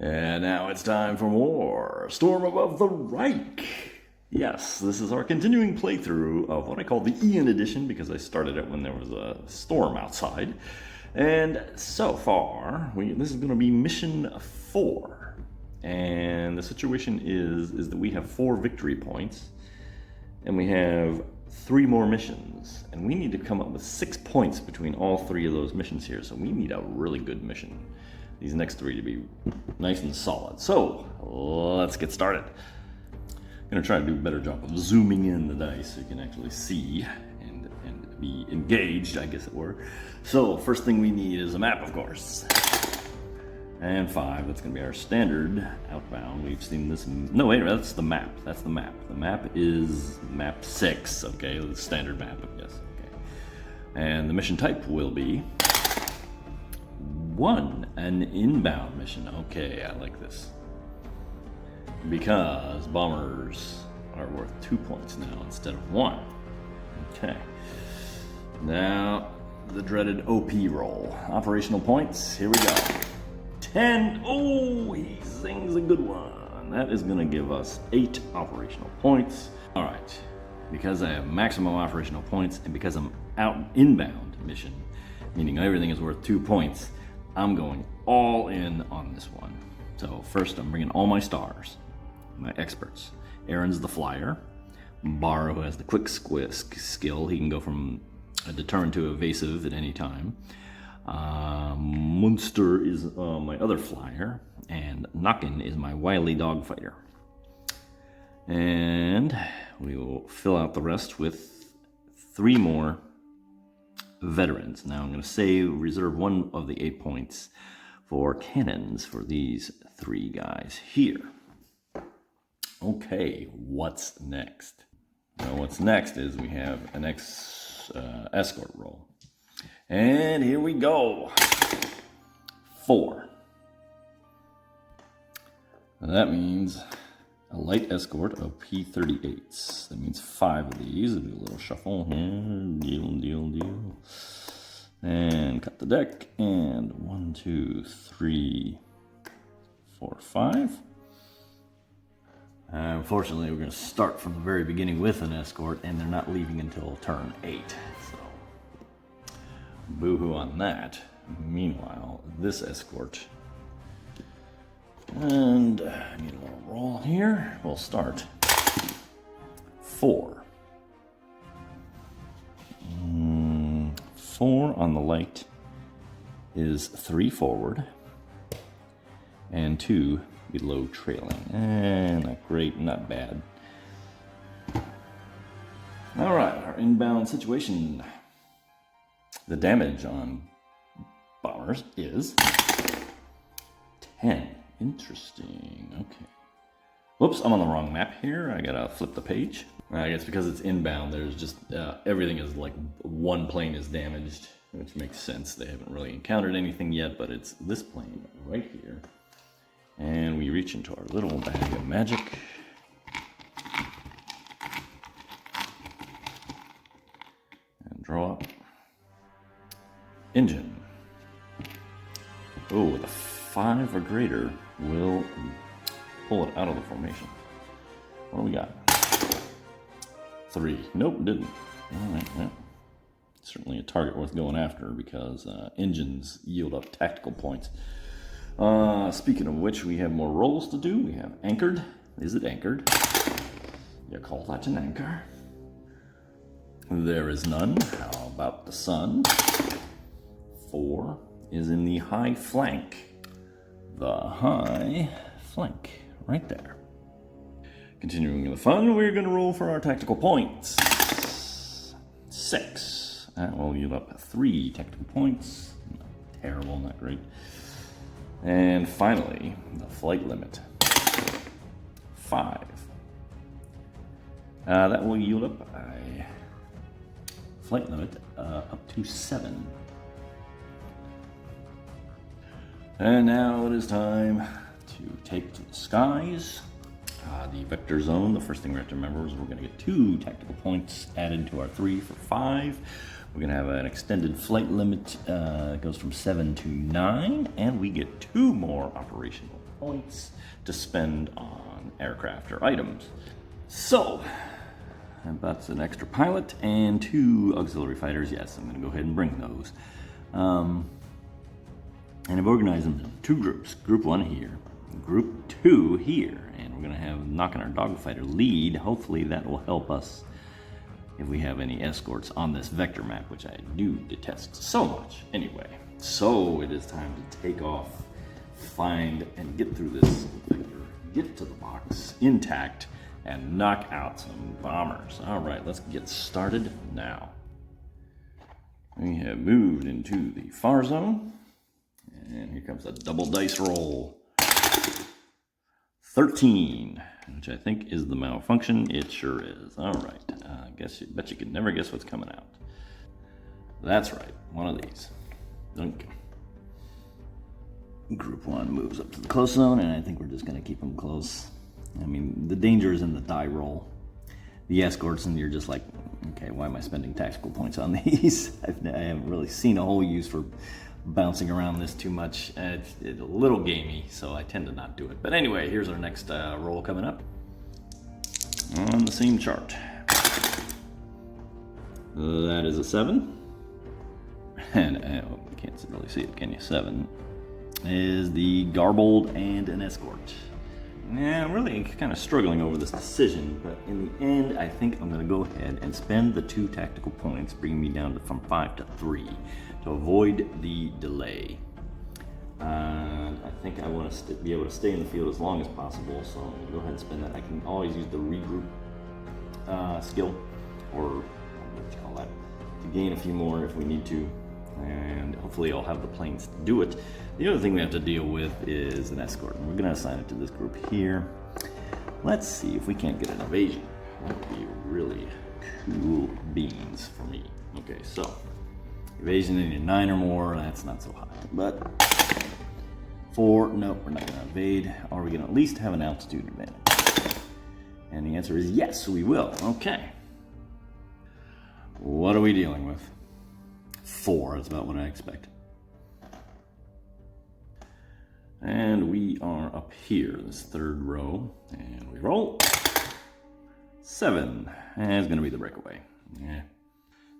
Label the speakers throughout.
Speaker 1: And now it's time for more Storm Above the Reich. Yes, this is our continuing playthrough of what I call the Ian edition because I started it when there was a storm outside. And so far, this is going to be mission 4. And the situation is that we have 4 victory points. And we have 3 more missions. And we need to come up with 6 points between all 3 of those missions here. So we need a really good mission. These next 3 to be nice and solid. So let's get started. I'm gonna try to do a better job of zooming in the dice so you can actually see and be engaged, I guess it were. So first thing we need is a map, of course. And 5, that's gonna be our standard outbound. We've seen this, no wait, that's the map, that's the map. The map is map 6, okay, the standard map, I guess, okay. And the mission type will be 1, an inbound mission. Okay, I like this. Because bombers are worth 2 points now instead of 1. Okay. Now, the dreaded OP roll. Operational points, here we go. 10, oh, he sings a good one. That is gonna give us 8 operational points. All right, because I have maximum operational points and because I'm out inbound mission, meaning everything is worth 2 points, I'm going all in on this one. So first I'm bringing all my stars, my experts. Aaron's the flyer. Barr, who has the quick skill, he can go from deterrent to evasive at any time. Munster is my other flyer, and Knockin is my wily dog fighter. And we will fill out the rest with 3 more veterans. Now I'm going to reserve 1 of the 8 points for cannons for these 3 guys here. Okay, what's next? Well, what's next is we have an escort roll. And here we go. 4. Now that means a light escort of P-38s. That means 5 of these. We'll do a little shuffle here. Deal. And cut the deck. And 1, 2, 3, 4, 5. Unfortunately, we're going to start from the very beginning with an escort, and they're not leaving until turn 8. So, boo-hoo on that. Meanwhile, this escort. And I need a little roll here. We'll start 4. 4 on the light is 3 forward and 2 below trailing. And not great, not bad. All right, our inbound situation. The damage on bombers is 10. Interesting, okay. Whoops, I'm on the wrong map here. I gotta flip the page. I guess because it's inbound, there's just, everything is like, 1 plane is damaged, which makes sense. They haven't really encountered anything yet, but it's this plane right here. And we reach into our little bag of magic. And draw up. Engine. Oh, with a 5 or greater, will pull it out of the formation. What do we got? 3. Nope, didn't. All right, yeah. Certainly a target worth going after because engines yield up tactical points. Speaking of which, we have more rolls to do. We have anchored. Is it anchored? You call that an anchor? There is none. How about the sun? 4 is in the high flank. The high flank, right there. Continuing the fun, we're going to roll for our tactical points. 6. That will yield up 3 tactical points. Not terrible, not great. And finally, the flight limit. 5. That will yield up a flight limit up to 7. And now it is time to take to the skies. The vector zone, the first thing we have to remember is we're going to get 2 tactical points added to our 3 for 5. We're going to have an extended flight limit that goes from 7 to 9, and we get 2 more operational points to spend on aircraft or items. So, that's an extra pilot and 2 auxiliary fighters. Yes, I'm going to go ahead and bring those. And I've organized them into 2 groups. Group 1 here, Group 2 here. And we're going to have knocking our dogfighter lead. Hopefully that will help us if we have any escorts on this vector map, which I do detest so much. Anyway, so it is time to take off, find and get through this vector, get to the box intact, and knock out some bombers. All right, let's get started now. We have moved into the far zone, and here comes a double dice roll. 13, which I think is the malfunction. It sure is. All right, bet you can never guess what's coming out. That's right, one of these. Dunk. Group 1 moves up to the close zone, and I think we're just going to keep them close. I mean, the danger is in the die roll. The escorts, and you're just like, okay, why am I spending tactical points on these? I haven't really seen a whole use for bouncing around this too much. It's a little gamey, so I tend to not do it. But anyway, here's our next roll coming up on the same chart. That is a 7. And you can't really see it, can you? 7 is the garbled and an escort. Yeah, I'm really kind of struggling over this decision, but in the end, I think I'm going to go ahead and spend the 2 tactical points, bringing me down from 5 to 3, to avoid the delay. I think I want to be able to stay in the field as long as possible, so I'm going to go ahead and spend that. I can always use the regroup skill, or what you call that, to gain a few more if we need to. And hopefully I'll have the planes to do it. The other thing we have to deal with is an escort, and we're going to assign it to this group here. Let's see if we can't get an evasion. That would be really cool beans for me. Okay, so evasion in a 9 or more, that's not so high. But 4, nope, we're not going to evade. Are we going to at least have an altitude advantage? And the answer is yes, we will. Okay. What are we dealing with? 4, that's about what I expect. And we are up here, this 3rd row, and we roll. 7, and it's gonna be the breakaway. Yeah.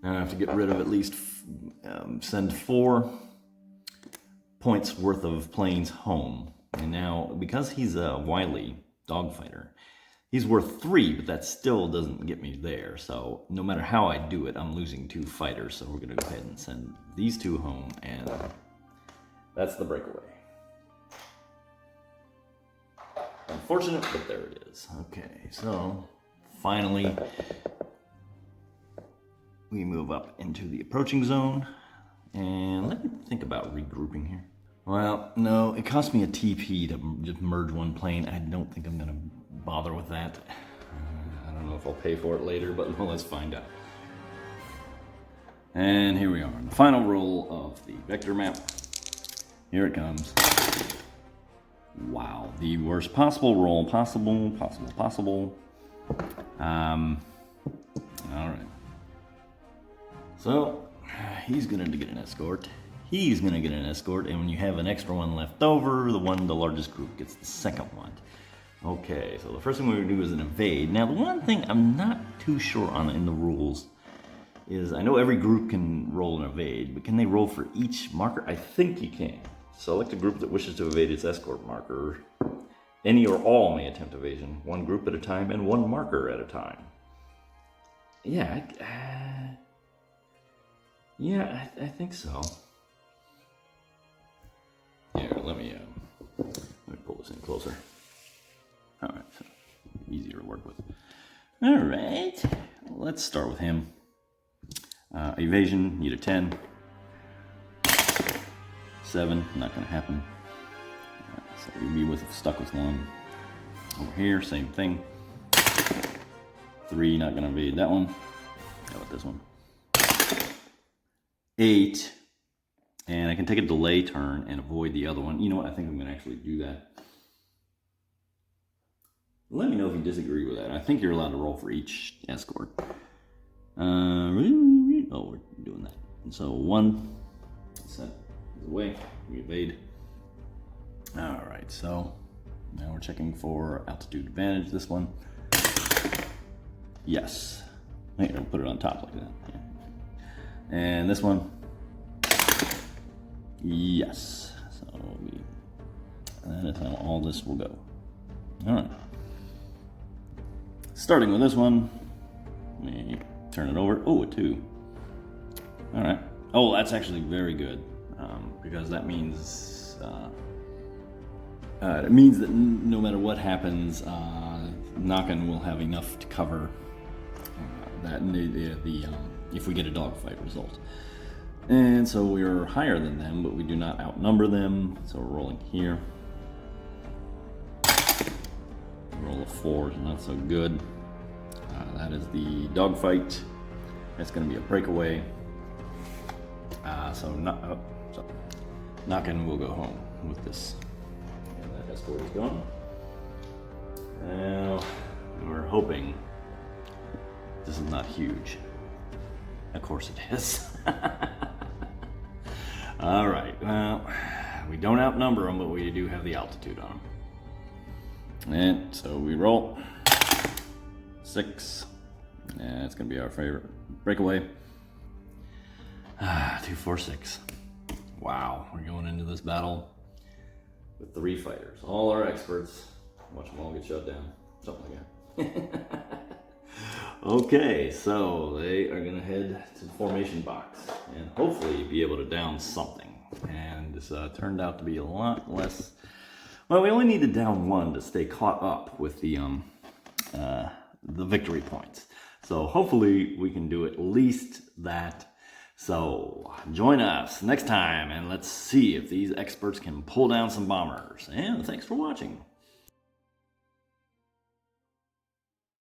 Speaker 1: Now I have to get rid of at least, send 4 points worth of planes home. And now, because he's a wily dogfighter, he's worth 3, but that still doesn't get me there. So no matter how I do it, I'm losing 2 fighters. So we're going to go ahead and send these 2 home, and that's the breakaway. Unfortunate, but there it is. Okay, so finally we move up into the approaching zone, and let me think about regrouping here. Well, no, it cost me a TP to just merge 1 plane. I don't think I'm going to bother with that. I don't know if I'll pay for it later, but well, let's find out. And here we are, the final roll of the vector map. Here it comes. Wow, the worst possible roll possible. All right. So he's gonna get an escort. He's gonna get an escort, and when you have an extra one left over, the largest group gets the second one. Okay, so the first thing we're going to do is an evade. Now, the one thing I'm not too sure on in the rules is I know every group can roll an evade, but can they roll for each marker? I think you can. Select a group that wishes to evade its escort marker. Any or all may attempt evasion, 1 group at a time and 1 marker at a time. Yeah, I think so. Here, let me pull this in closer. All right, so easier to work with. All right, let's start with him. Evasion, need a 10. 7, not gonna happen. So we'll be stuck with 1. Over here, same thing. 3, not gonna evade that one. How about this one? 8, and I can take a delay turn and avoid the other one. You know what, I think I'm gonna actually do that. Let me know if you disagree with that. I think you're allowed to roll for each escort. Oh, we're doing that. And so 1 set is away. We evade. All right, so Now we're checking for altitude advantage. This one, yes. Wait, I'll put it on top like that. Yeah. And this one, yes. So that is how all this will go. All right. Starting with this one, let me turn it over. Oh, a 2. All right. Oh, that's actually very good, because that means that no matter what happens, Nokken will have enough to cover that if we get a dogfight result. And so we're higher than them, but we do not outnumber them. So we're rolling here. Roll a 4 is not so good. That is the dogfight. That's going to be a breakaway. So Nokken will go home with this. And that escort is gone. Now we're hoping this is not huge. Of course it is. All right. Well, we don't outnumber them, but we do have the altitude on them. And so we roll 6. Yeah, it's gonna be our favorite breakaway. 2, 4, 6. Wow, we're going into this battle with 3 fighters. All our experts. Watch them all get shut down. Something like that. Okay, so they are gonna head to the formation box and hopefully be able to down something. And this turned out to be a lot less. Well, we only need to down 1 to stay caught up with the victory points. So hopefully we can do at least that. So join us next time and let's see if these experts can pull down some bombers. And thanks for watching.